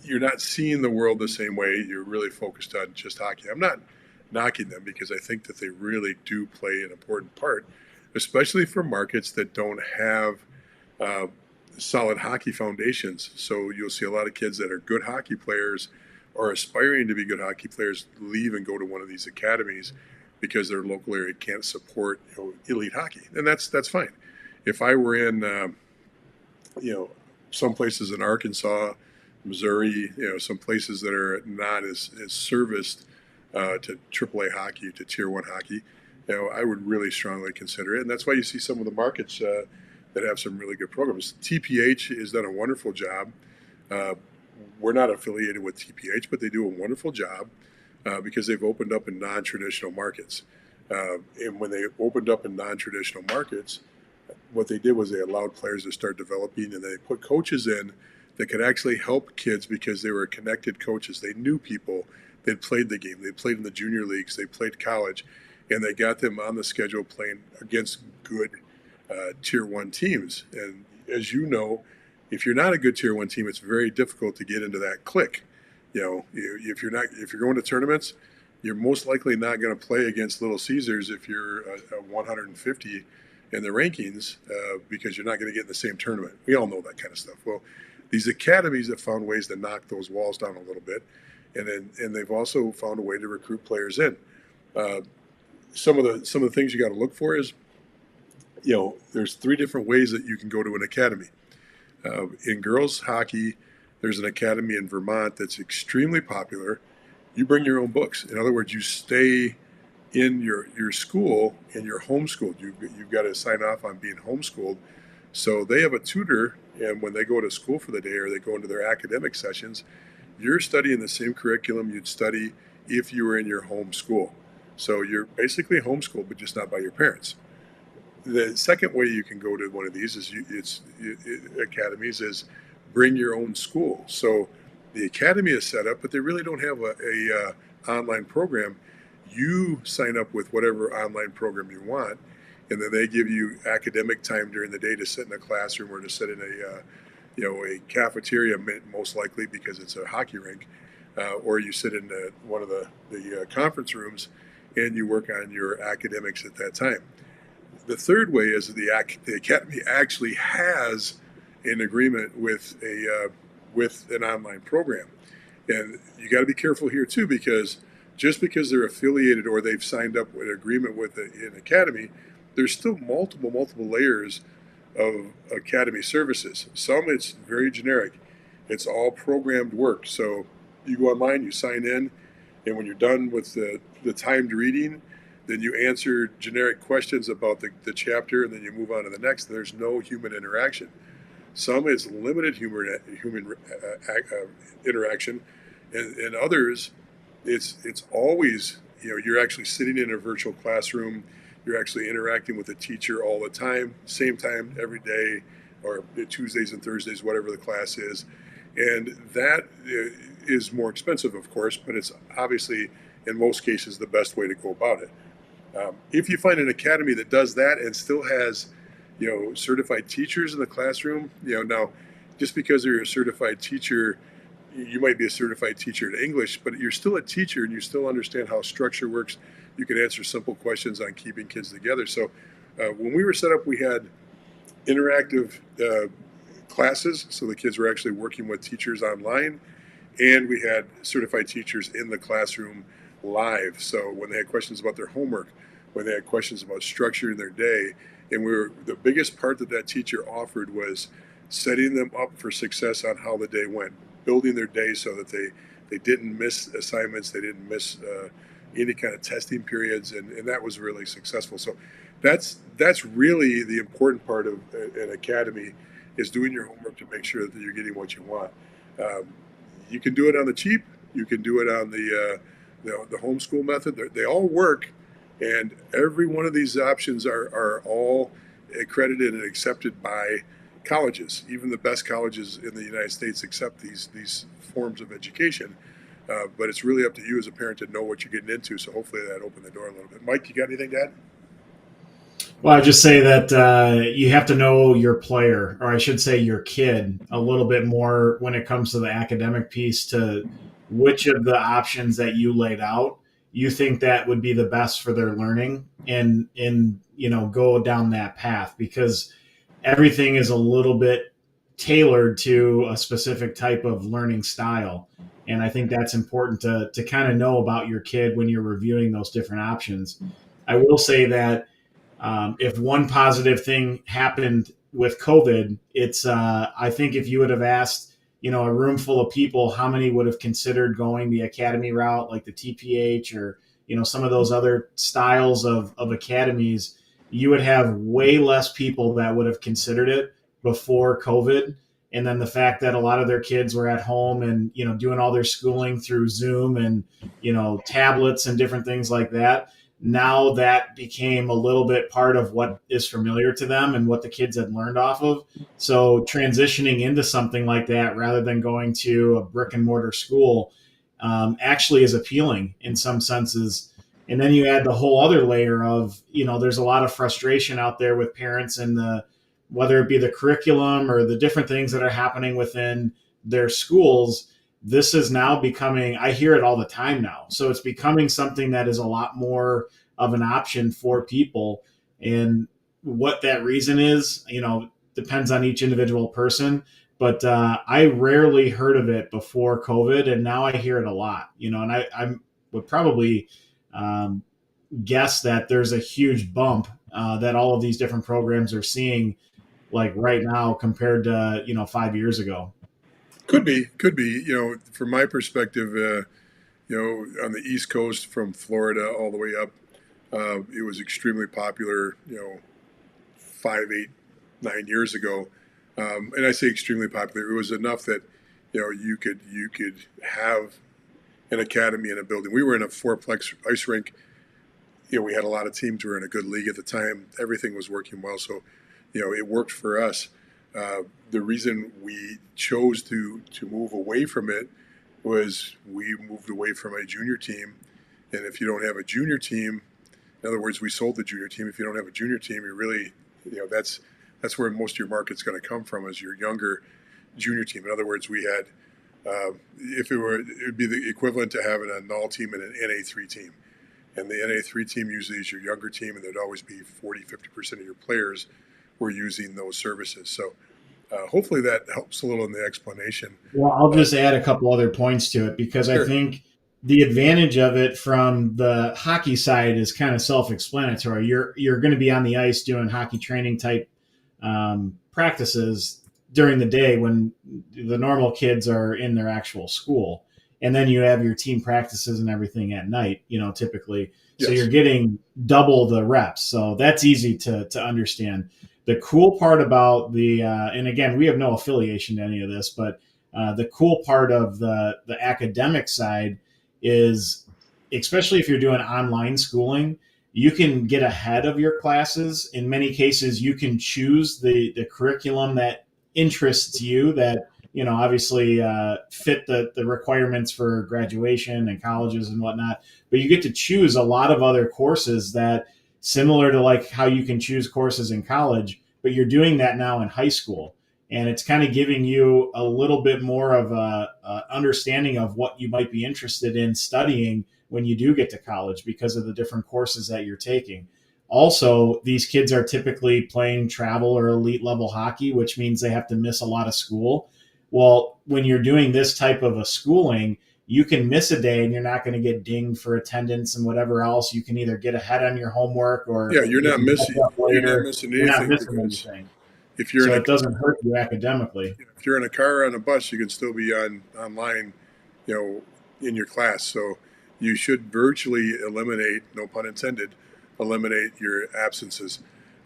You're not seeing the world the same way. You're really focused on just hockey. I'm not knocking them because I think that they really do play an important part, especially for markets that don't have solid hockey foundations. So you'll see a lot of kids that are good hockey players or aspiring to be good hockey players leave and go to one of these academies because their local area can't support elite hockey, and that's fine. If I were in some places in Arkansas, Missouri, some places that are not as serviced to AAA hockey, to Tier 1 hockey, I would really strongly consider it. And that's why you see some of the markets that have some really good programs. TPH has done a wonderful job. We're not affiliated with TPH, but they do a wonderful job because they've opened up in non-traditional markets. And when they opened up in non-traditional markets, what they did was they allowed players to start developing, and they put coaches in that could actually help kids because they were connected coaches. They knew people. They'd played the game. They played in the junior leagues. They played college. And they got them on the schedule playing against good Tier 1 teams. And as you know, if you're not a good Tier 1 team, it's very difficult to get into that clique. If you're going to tournaments, you're most likely not going to play against Little Caesars if you're a 150 in the rankings because you're not going to get in the same tournament. We all know that kind of stuff. Well, these academies have found ways to knock those walls down a little bit, and they've also found a way to recruit players in. Some of the things you got to look for is, there's 3 different ways that you can go to an academy. In girls hockey, There's an academy in Vermont that's extremely popular. You bring your own books. In other words, you stay in your school and you're homeschooled. You've got to sign off on being homeschooled. So they have a tutor, and when they go to school for the day or they go into their academic sessions, you're studying the same curriculum you'd study if you were in your home school. So you're basically homeschooled, but just not by your parents. The second way you can go to one of these is academies is bring your own school. So the academy is set up, but they really don't have a online program. You sign up with whatever online program you want, and then they give you academic time during the day to sit in a classroom or to sit in a cafeteria, most likely because it's a hockey rink, or you sit in one of the conference rooms and you work on your academics at that time. The third way is the academy actually has an agreement with an online program, and you got to be careful here too, because just because they're affiliated or they've signed up with an agreement with an academy, there's still multiple layers of academy services. Some it's very generic. It's all programmed work. So you go online, you sign in, and when you're done with the timed reading, then you answer generic questions about the chapter, and then you move on to the next. There's no human interaction. Some it's limited human interaction, and others it's always, you're actually sitting in a virtual classroom. You're actually interacting with the teacher all the time, same time every day, or Tuesdays and Thursdays, whatever the class is. And that is more expensive, of course, but it's obviously, in most cases, the best way to go about it. If you find an academy that does that and still has, certified teachers in the classroom, now, just because you're a certified teacher, you might be a certified teacher in English, but you're still a teacher and you still understand how structure works. You can answer simple questions on keeping kids together. So when we were set up, we had interactive classes, so the kids were actually working with teachers online, and we had certified teachers in the classroom live. So when they had questions about their homework, when they had questions about structuring their day, and the biggest part that teacher offered was setting them up for success on how the day went, building their day so that they didn't miss assignments, they didn't miss any kind of testing periods, and that was really successful. So that's really the important part of an academy, is doing your homework to make sure that you're getting what you want. You can do it on the cheap. You can do it on the homeschool method. They all work, and every one of these options are all accredited and accepted by colleges. Even the best colleges in the United States accept these forms of education. But it's really up to you as a parent to know what you're getting into. So hopefully that opened the door a little bit. Mike, you got anything to add? Well, I just say that you have to know your player, or I should say your kid, a little bit more when it comes to the academic piece, to which of the options that you laid out you think that would be the best for their learning, and go down that path, because everything is a little bit tailored to a specific type of learning style. And I think that's important to kind of know about your kid when you're reviewing those different options. I will say that if one positive thing happened with COVID, it's I think if you would have asked, a room full of people, how many would have considered going the academy route, like the TPH, or some of those other styles of academies, you would have way less people that would have considered it before COVID. And then the fact that a lot of their kids were at home and doing all their schooling through Zoom and tablets and different things like that, now that became a little bit part of what is familiar to them and what the kids had learned off of. So transitioning into something like that rather than going to a brick and mortar school actually is appealing in some senses. And then you add the whole other layer of, there's a lot of frustration out there with parents and whether it be the curriculum or the different things that are happening within their schools. This is now becoming, I hear it all the time now. So it's becoming something that is a lot more of an option for people. And what that reason is, depends on each individual person. But I rarely heard of it before COVID, and now I hear it a lot, and I would probably guess that there's a huge bump that all of these different programs are seeing, like right now, compared to 5 years ago. Could be. From my perspective, on the East Coast from Florida all the way up, it was extremely popular. 5, 8, 9 years ago, and I say extremely popular. It was enough that you could have an academy in a building. We were in a fourplex ice rink. We had a lot of teams. We were in a good league at the time. Everything was working well, so it worked for us. The reason we chose to move away from it was we moved away from a junior team, and if you don't have a junior team, in other words, we sold the junior team. If you don't have a junior team, you really, that's where most of your market's going to come from, is your younger junior team. In other words, we had, if it would be the equivalent to having a null team and an NA3 team. And the NA3 team usually is your younger team, and there'd always be 40-50% of your players were using those services. So hopefully that helps a little in the explanation. Well, I'll just add a couple other points to it, because I Sure. think the advantage of it from the hockey side is kind of self-explanatory. You're going to be on the ice doing hockey training type practices during the day when the normal kids are in their actual school, and then you have your team practices and everything at night. Typically, so Yes. you're getting double the reps. So that's easy to understand. The cool part about and again, we have no affiliation to any of this, but the cool part of the academic side is, especially if you're doing online schooling, you can get ahead of your classes. In many cases, you can choose the curriculum that interests you, that obviously fit the requirements for graduation and colleges and whatnot. But you get to choose a lot of other courses that, similar to like how you can choose courses in college, but you're doing that now in high school. And it's kind of giving you a little bit more of a understanding of what you might be interested in studying when you do get to college, because of the different courses that you're taking. Also, these kids are typically playing travel or elite level hockey, which means they have to miss a lot of school. Well, when you're doing this type of a schooling, you can miss a day and you're not going to get dinged for attendance and whatever else. You can either get ahead on your homework, or Yeah, you're you not can catch missing up you're not later. missing You're not anything, missing because anything. if you're in So a it doesn't hurt you academically. if you're in a car or on a bus, you can still be online, you know, in your class. So you should virtually eliminate, no pun intended, eliminate your absences.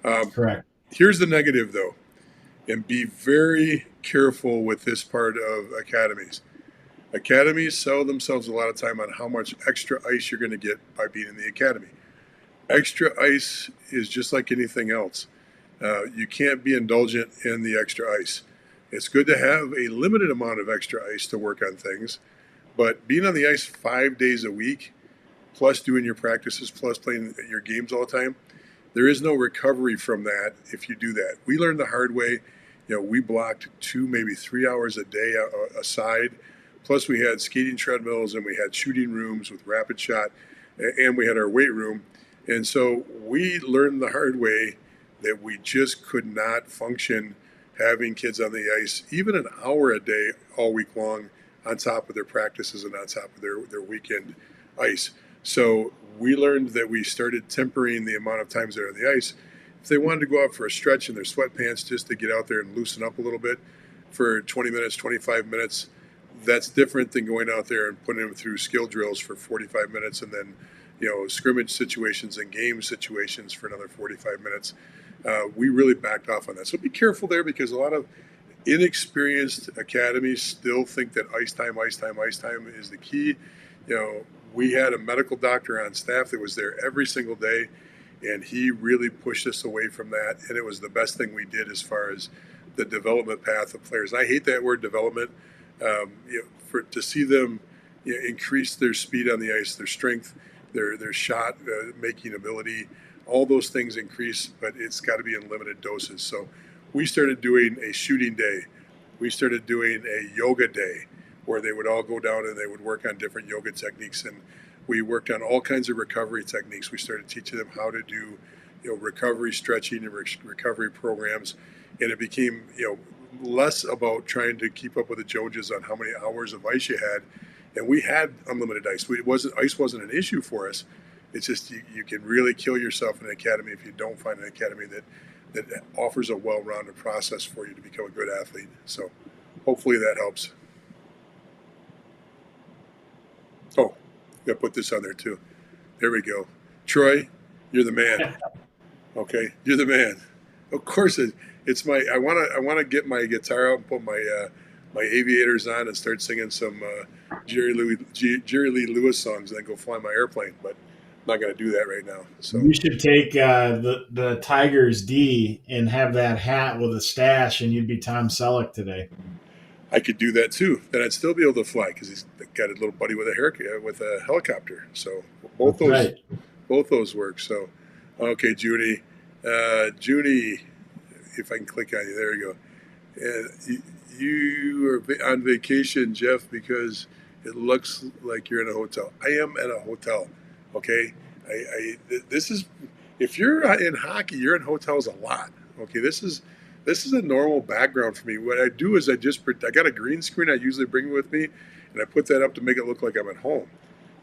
Um, Correct. Here's the negative, though, and be very careful with this part of academies. Academies sell themselves a lot of time on how much extra ice you're going to get by being in the academy. Extra ice is just like anything else. You can't be indulgent in the extra ice. It's good to have a limited amount of extra ice to work on things, but being on the ice 5 days a week, plus doing your practices, plus playing your games all the time, there is no recovery from that if you do that. We learned the hard way. We blocked 2, maybe 3 hours a day aside. Plus, we had skating treadmills and we had shooting rooms with rapid shot, and we had our weight room. And so we learned the hard way that we just could not function having kids on the ice even an hour a day all week long, on top of their practices and on top of their weekend ice. So we learned that we started tempering the amount of times they're on the ice. If they wanted to go out for a stretch in their sweatpants just to get out there and loosen up a little bit for 20 minutes, 25 minutes, that's different than going out there and putting them through skill drills for 45 minutes and then scrimmage situations and game situations for another 45 minutes. We really backed off on that. So be careful there, because a lot of inexperienced academies still think that ice time is the key. We had a medical doctor on staff that was there every single day, and he really pushed us away from that. And it was the best thing we did as far as the development path of players. And I hate that word development. To see them increase their speed on the ice, their strength, their shot making ability, all those things increase, but it's got to be in limited doses. So we started doing a shooting day. We started doing a yoga day where they would all go down and they would work on different yoga techniques. And we worked on all kinds of recovery techniques. We started teaching them how to do recovery stretching and recovery programs. And it became less about trying to keep up with the judges on how many hours of ice you had. And we had unlimited ice. Ice wasn't an issue for us. It's just you can really kill yourself in an academy if you don't find an academy that offers a well-rounded process for you to become a good athlete. So hopefully that helps. Oh, got to put this on there too. There we go. Troy, you're the man. Okay, you're the man. Of course, it's my. I wanna get my guitar out and put my aviators on and start singing some Jerry Lee Lewis songs and then go fly my airplane. But I'm not gonna do that right now. So You should take the Tigers D and have that hat with a stash, and you'd be Tom Selleck today. I could do that too. Then I'd still be able to fly because he's got a little buddy with a haircut with a helicopter. So both That's those right. both those work. So okay, Junie, Junie, if I can click on you, there you go. And you are on vacation, Jeff, because it looks like you're in a hotel. I am at a hotel. Okay, this is if you're in hockey, you're in hotels a lot. Okay, this is a normal background for me. What I do is I got a green screen I usually bring with me, and I put that up to make it look like I'm at home.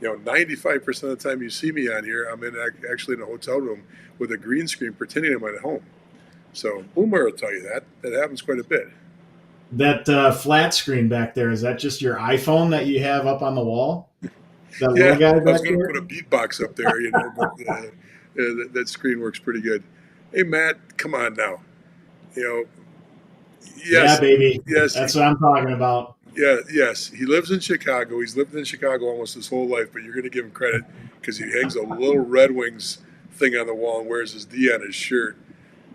95% of the time you see me on here, I'm actually in a hotel room with a green screen pretending I'm at home. So Boomer will tell you that. That happens quite a bit. That flat screen back there, is that just your iPhone that you have up on the wall? That little Yeah, guy I was back going to there? put a beatbox up there, but that screen works pretty good. Hey, Matt, come on now. You know, Yeah, yes, baby. yes, That's what I'm talking about. yes. He lives in Chicago. He's lived in Chicago almost his whole life, but you're going to give him credit because he hangs a little Red Wings thing on the wall and wears his D on his shirt.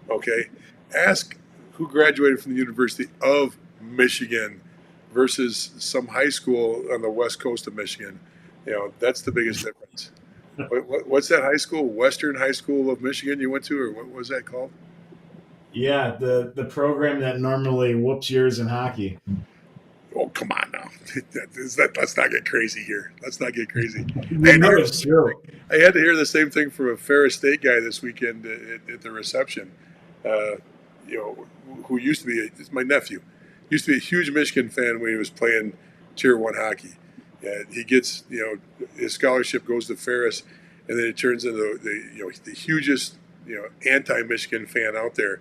Okay, ask who graduated from the University of Michigan versus some high school on the west coast of Michigan. That's the biggest difference. What's that high school? Western High School of Michigan you went to, or what was that called? Yeah, the program that normally whoops yours in hockey. Oh, come on now. Let's not get crazy here. Let's not get crazy. I You had to know hear the it's same true. thing. I had to hear the same thing from a Ferris State guy this weekend at the reception. Uh, who used to be it's my nephew. Used to be a huge Michigan fan when he was playing Tier One hockey. He gets his scholarship goes to Ferris, and then it turns into the hugest anti-Michigan fan out there.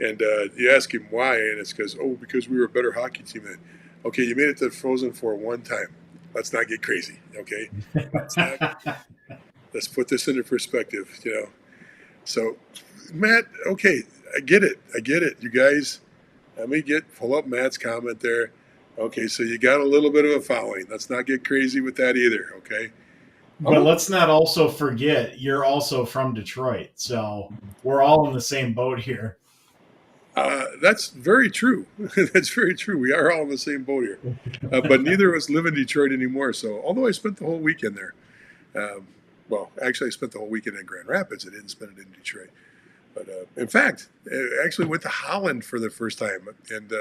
And you ask him why, and it's because we were a better hockey team then. Okay, you made it to the Frozen Four one time. Let's not get crazy. Okay, let's not. Let's put this into perspective. So, Matt. Okay, I get it. I get it. You guys, let me pull up Matt's comment there. Okay, so you got a little bit of a following. Let's not get crazy with that either. Okay. But let's not also forget you're also from Detroit, so we're all in the same boat here. That's very true. That's very true. We are all in the same boat here. But neither of us live in Detroit anymore. So, although I spent the whole weekend there, um, well, actually, I spent the whole weekend in Grand Rapids. I didn't spend it in Detroit. But in fact, I actually went to Holland for the first time and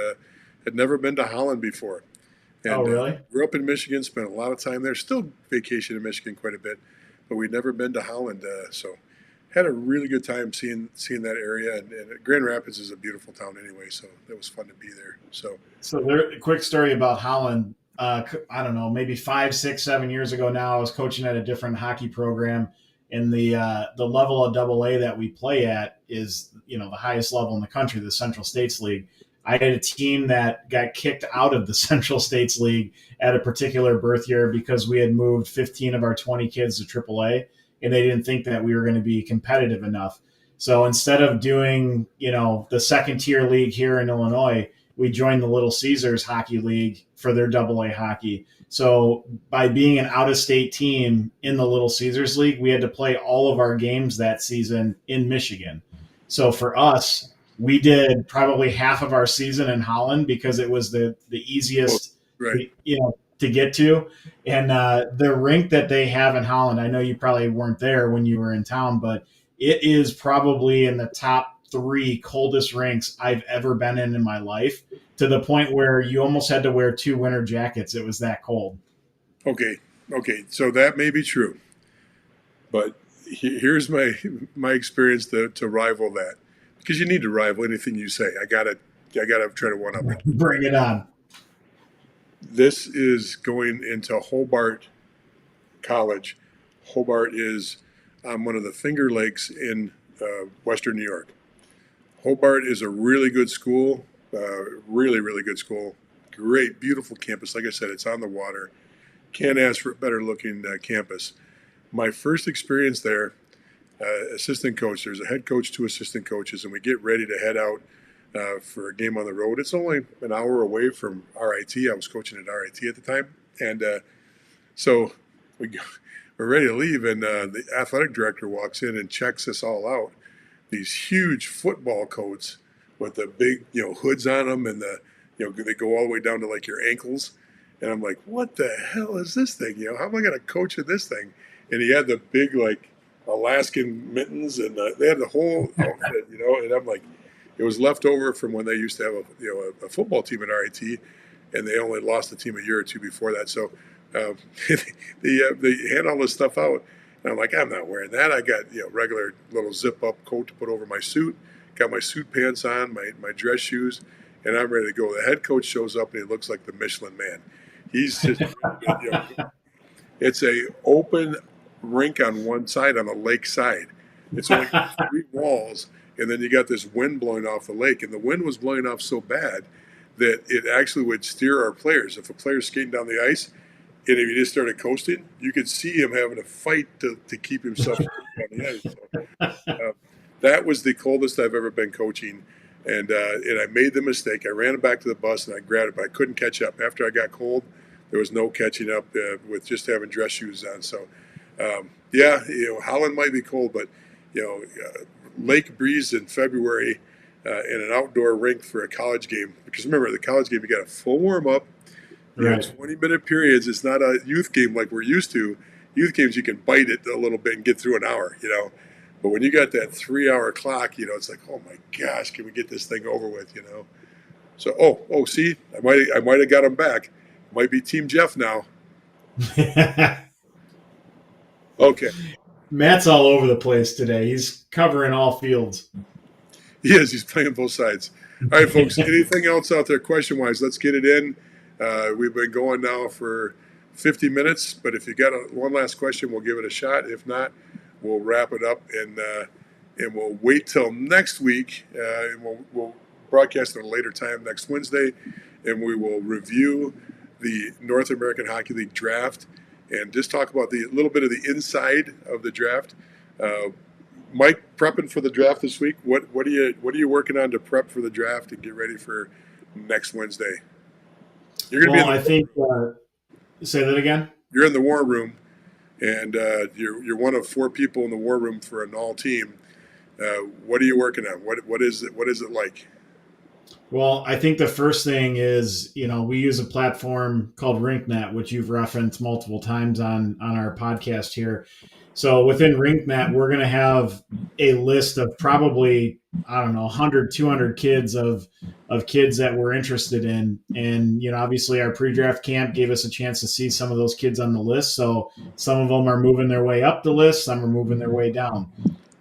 had never been to Holland before. Oh, And really? grew up in Michigan, spent a lot of time there. Still vacation in Michigan quite a bit, but we'd never been to Holland. So had a really good time seeing that area. And Grand Rapids is a beautiful town anyway, so it was fun to be there. So So there, a quick story about Holland. I don't know, maybe 5, 6, 7 years ago now, I was coaching at a different hockey program, and the level of AA that we play at is the highest level in the country, the Central States League. I had a team that got kicked out of the Central States League at a particular birth year because we had moved 15 of our 20 kids to AAA, and they didn't think that we were going to be competitive enough. So instead of doing the second tier league here in Illinois, we joined the Little Caesars Hockey League for their AA hockey. So by being an out of state team in the Little Caesars League, we had to play all of our games that season in Michigan. So for us, we did probably half of our season in Holland because it was the well, easiest right. to get to. And the rink that they have in Holland, I know you probably weren't there when you were in town, but it is probably in the top 3 coldest rinks I've ever been in my life, to the point where you almost had to wear 2 winter jackets. It was that cold. Okay. Okay. So that may be true, but here's my experience to rival that, because you need to rival anything you say. I gotta try to one up it. Bring it on. This is going into Hobart College. Hobart is on one of the Finger Lakes in Western New York. Hobart is a really good school, really, really good school. Great, beautiful campus. Like I said, it's on the water. Can't ask for a better looking campus. My first experience there, assistant coach. There's a head coach, two assistant coaches, and we get ready to head out for a game on the road. It's only an hour away from RIT. I was coaching at RIT at the time, and so we go, we're ready to leave, and the athletic director walks in and checks us all out. These huge football coats with the big, hoods on them, and they go all the way down to like your ankles. And I'm like, what the hell is this thing? How am I going to coach in this thing? And he had the big like Alaskan mittens, and they had the whole outfit, And I'm like, it was left over from when they used to have a football team at RIT, and they only lost the team a year or two before that. So they hand all this stuff out, and I'm like, I'm not wearing that. I got regular little zip up coat to put over my suit, got my suit pants on, my dress shoes, and I'm ready to go. The head coach shows up, and he looks like the Michelin Man. He's just it's a open rink on one side on the lake side. It's only got 3 walls, and then you got this wind blowing off the lake, and the wind was blowing off so bad that it actually would steer our players. If a player's skating down the ice, and if he just started coasting, you could see him having a fight to keep himself on the ice. So, that was the coldest I've ever been coaching, and I made the mistake. I ran back to the bus and I grabbed it, but I couldn't catch up. After I got cold, there was no catching up with just having dress shoes on. So, Holland might be cold, but lake breeze in February in an outdoor rink for a college game. Because remember, the college game, you got a full warm up. Right. 20-minute periods. It's not a youth game like we're used to. Youth games, you can bite it a little bit and get through an hour, But when you got that 3-hour clock, it's like, oh my gosh, can we get this thing over with, So, see, I might have got him back. Might be Team Jeff now. Okay. Matt's all over the place today. He's covering all fields. He is. He's playing both sides. All right, folks. Anything else out there question-wise? Let's get it in. We've been going now for 50 minutes, but if you got one last question, we'll give it a shot. If not, we'll wrap it up, and we'll wait till next week, and we'll broadcast at a later time next Wednesday, and we will review the North American Hockey League draft and just talk about a little bit of the inside of the draft. Mike, prepping for the draft this week. What are you working on to prep for the draft and get ready for next Wednesday? You're going to be. Say that again. You're in the war room, and you're one of 4 people in the war room for an all team. What are you working on? What is it? What is it like? Well, I think the first thing is, we use a platform called RinkNet, which you've referenced multiple times on our podcast here. So within RinkNet, we're going to have a list of probably, 100, 200 kids of kids that we're interested in. And, obviously our pre-draft camp gave us a chance to see some of those kids on the list. So some of them are moving their way up the list. Some are moving their way down.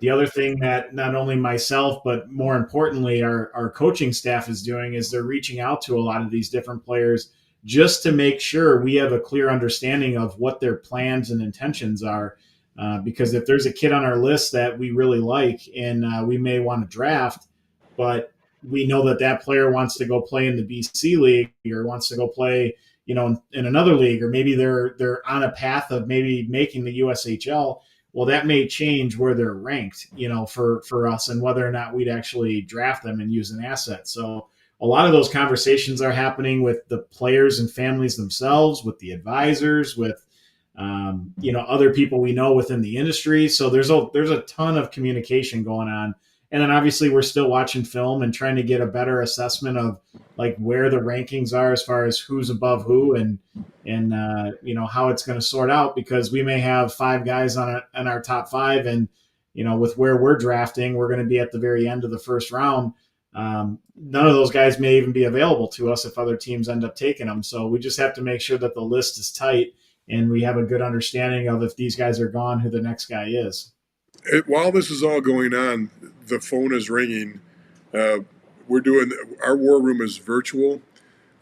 The other thing that not only myself, but more importantly, our coaching staff is doing is they're reaching out to a lot of these different players just to make sure we have a clear understanding of what their plans and intentions are. Because if there's a kid on our list that we really like and we may want to draft, but we know that player wants to go play in the BC League or wants to go play, in another league, or maybe they're on a path of maybe making the USHL. Well, that may change where they're ranked, for us and whether or not we'd actually draft them and use an asset. So a lot of those conversations are happening with the players and families themselves, with the advisors, with other people we know within the industry. So there's a ton of communication going on. And then obviously we're still watching film and trying to get a better assessment of like where the rankings are as far as who's above who and how it's going to sort out, because we may have 5 guys on our top 5. And, with where we're drafting, we're going to be at the very end of the first round. None of those guys may even be available to us if other teams end up taking them. So we just have to make sure that the list is tight and we have a good understanding of if these guys are gone, who the next guy is. While this is all going on, the phone is ringing. Our war room is virtual.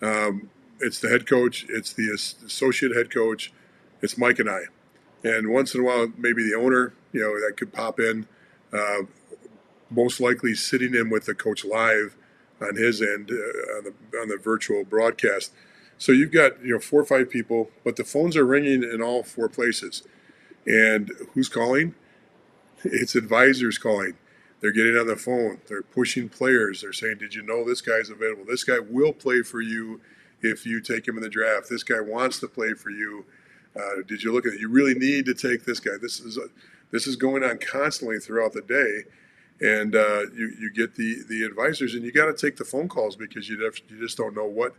It's the head coach, it's the associate head coach, it's Mike and I. And once in a while, maybe the owner, that could pop in. Most likely sitting in with the coach live on his end on the virtual broadcast. So you've got 4 or 5 people, but the phones are ringing in all 4 places. And who's calling? It's advisors calling. They're getting on the phone. They're pushing players. They're saying, "Did you know this guy's available? This guy will play for you if you take him in the draft. This guy wants to play for you. Did you look at it? You really need to take this guy." This is going on constantly throughout the day, and you get the advisors, and you got to take the phone calls because you just don't know what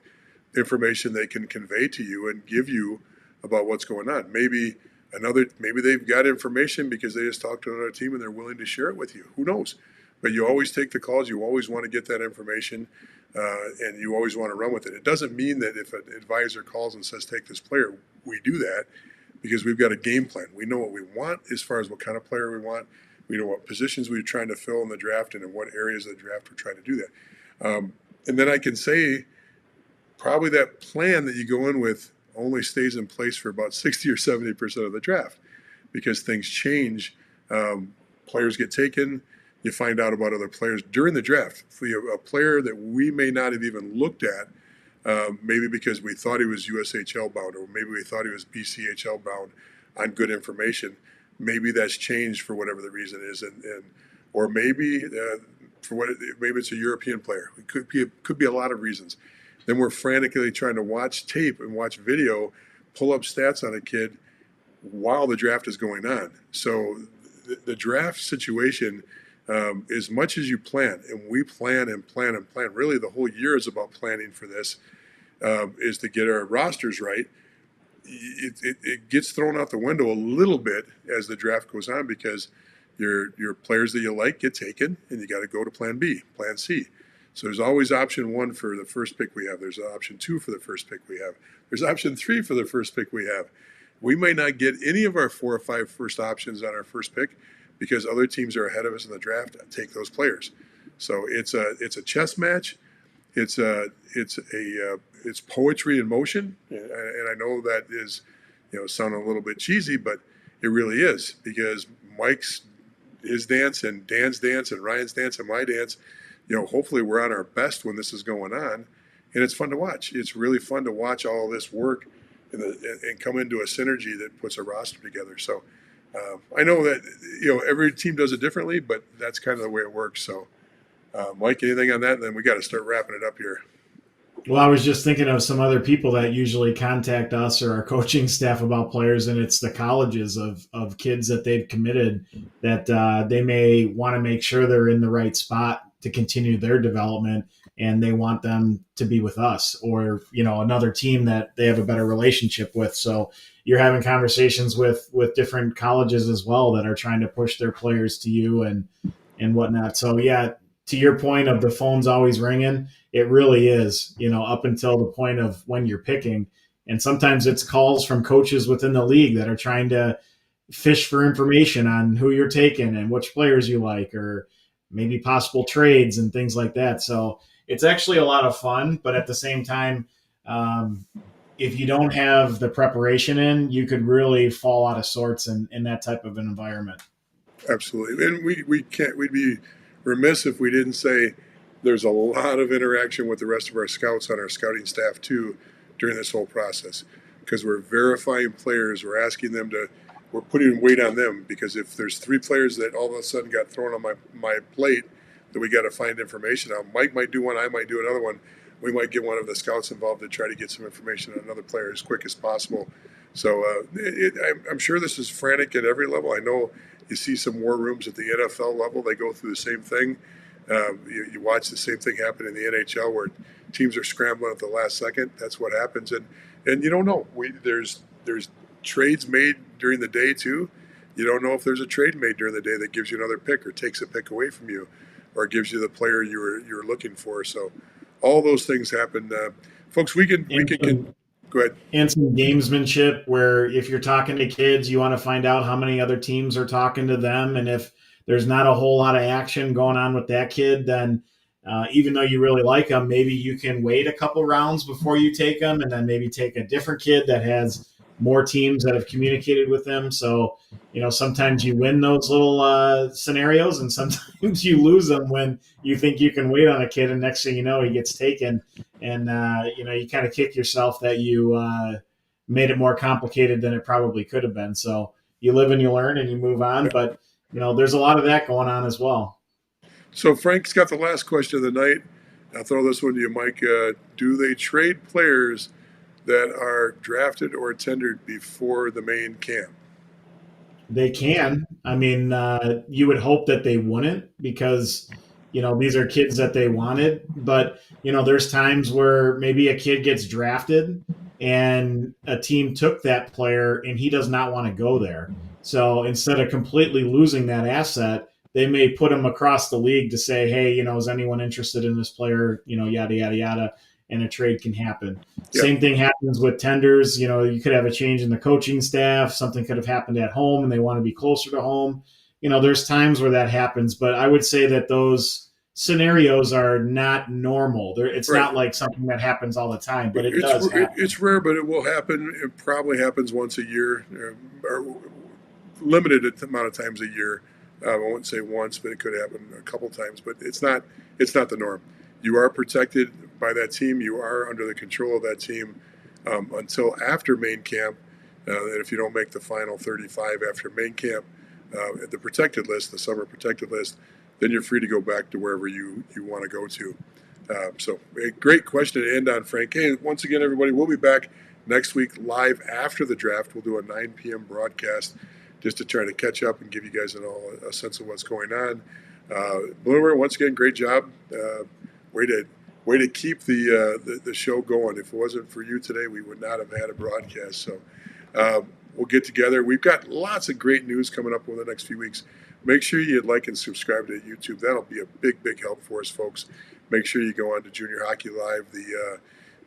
information they can convey to you and give you about what's going on. Maybe they've got information because they just talked to another team and they're willing to share it with you. Who knows? But you always take the calls. You always want to get that information, and you always want to run with it. It doesn't mean that if an advisor calls and says take this player, we do that because we've got a game plan. We know what we want as far as what kind of player we want. We know what positions we're trying to fill in the draft and in what areas of the draft we're trying to do that. And then I can say probably that plan that you go in with only stays in place for about 60 or 70% of the draft because things change. Players get taken. You find out about other players during the draft. For a player that we may not have even looked at, maybe because we thought he was USHL bound or maybe we thought he was BCHL bound on good information. Maybe that's changed for whatever the reason is, or maybe maybe it's a European player. It could be a lot of reasons. Then we're frantically trying to watch tape and watch video, pull up stats on a kid while the draft is going on. So the draft situation, as much as you plan, and we plan and plan and plan, really the whole year is about planning for this, is to get our rosters right. It gets thrown out the window a little bit as the draft goes on because your players that you like get taken and you got to go to plan B, plan C. So there's always option 1 for the first pick we have. There's option 2 for the first pick we have. There's option 3 for the first pick we have. We may not get any of our 4 or 5 first options on our first pick because other teams are ahead of us in the draft. Take those players. So it's a chess match. It's poetry in motion, and I know that is sounding a little bit cheesy, but it really is because Mike's his dance and Dan's dance and Ryan's dance and my dance. Hopefully we're on our best when this is going on, and it's fun to watch. It's really fun to watch all this work and come into a synergy that puts a roster together. So I know that every team does it differently, but that's kind of the way it works. So, Mike, anything on that? And then we got to start wrapping it up here. Well, I was just thinking of some other people that usually contact us or our coaching staff about players, and it's the colleges of kids that they've committed that they may want to make sure they're in the right spot to continue their development, and they want them to be with us or another team that they have a better relationship with. So you're having conversations with different colleges as well that are trying to push their players to you and whatnot. So yeah, to your point of the phone's always ringing, it really is, up until the point of when you're picking. And sometimes it's calls from coaches within the league that are trying to fish for information on who you're taking and which players you like, or maybe possible trades and things like that. So it's actually a lot of fun, but at the same time, if you don't have the preparation in, you could really fall out of sorts in that type of an environment. Absolutely. And we'd be remiss if we didn't say there's a lot of interaction with the rest of our scouts on our scouting staff too during this whole process because we're verifying players. We're putting weight on them because if there's 3 players that all of a sudden got thrown on my plate that we got to find information on, Mike might do one, I might do another one. We might get one of the scouts involved to try to get some information on another player as quick as possible. So I'm sure this is frantic at every level. I know you see some war rooms at the NFL level. They go through the same thing. You watch the same thing happen in the NHL where teams are scrambling at the last second. That's what happens. And you don't know. There's trades made during the day too. You don't know if there's a trade made during the day that gives you another pick or takes a pick away from you or gives you the player you're looking for. So all those things happen. Folks, we can go ahead. And some gamesmanship where if you're talking to kids, you want to find out how many other teams are talking to them. And if there's not a whole lot of action going on with that kid, then even though you really like them, maybe you can wait a couple rounds before you take them and then maybe take a different kid that has more teams that have communicated with them. So, sometimes you win those little scenarios and sometimes you lose them when you think you can wait on a kid and next thing you know, he gets taken and you kind of kick yourself that you made it more complicated than it probably could have been. So you live and you learn and you move on, Yeah. but there's a lot of that going on as well. So Frank's got the last question of the night. I'll throw this one to you, Mike. Do they trade players that are drafted or tendered before the main camp? They can. I mean, you would hope that they wouldn't because, these are kids that they wanted. But, there's times where maybe a kid gets drafted and a team took that player and he does not want to go there. So instead of completely losing that asset, they may put him across the league to say, hey, is anyone interested in this player? Yada, yada, yada. And a trade can happen. Yeah, Same thing happens with tenders. You could have a change in the coaching staff. Something could have happened at home and they want to be closer to home. There's times where that happens, but I would say that those scenarios are not normal. It's right. not like something that happens all the time, but it does happen. It's rare, but it will happen. It probably happens once a year, or limited amount of times a year. I won't say once, but it could happen a couple times. But it's not the norm. You are protected by that team. You are under the control of that team until after main camp. And if you don't make the final 35 after main camp, at the protected list, the summer protected list, then you're free to go back to wherever you want to go to. So a great question to end on, Frank. Hey, once again, everybody, we'll be back next week live after the draft. We'll do a 9 p.m. broadcast just to try to catch up and give you guys a sense of what's going on. Bloomer, once again, great job. Way to keep the show going. If it wasn't for you today, we would not have had a broadcast. So we'll get together. We've got lots of great news coming up over the next few weeks. Make sure you like and subscribe to YouTube. That'll be a big help for us, folks. Make sure you go on to Junior Hockey Live,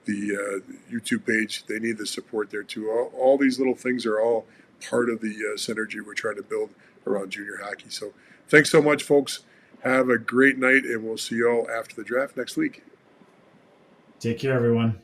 the YouTube page. They need the support there too. All these little things are all part of the synergy we're trying to build around junior hockey. So thanks so much, folks. Have a great night, and we'll see you all after the draft next week. Take care, everyone.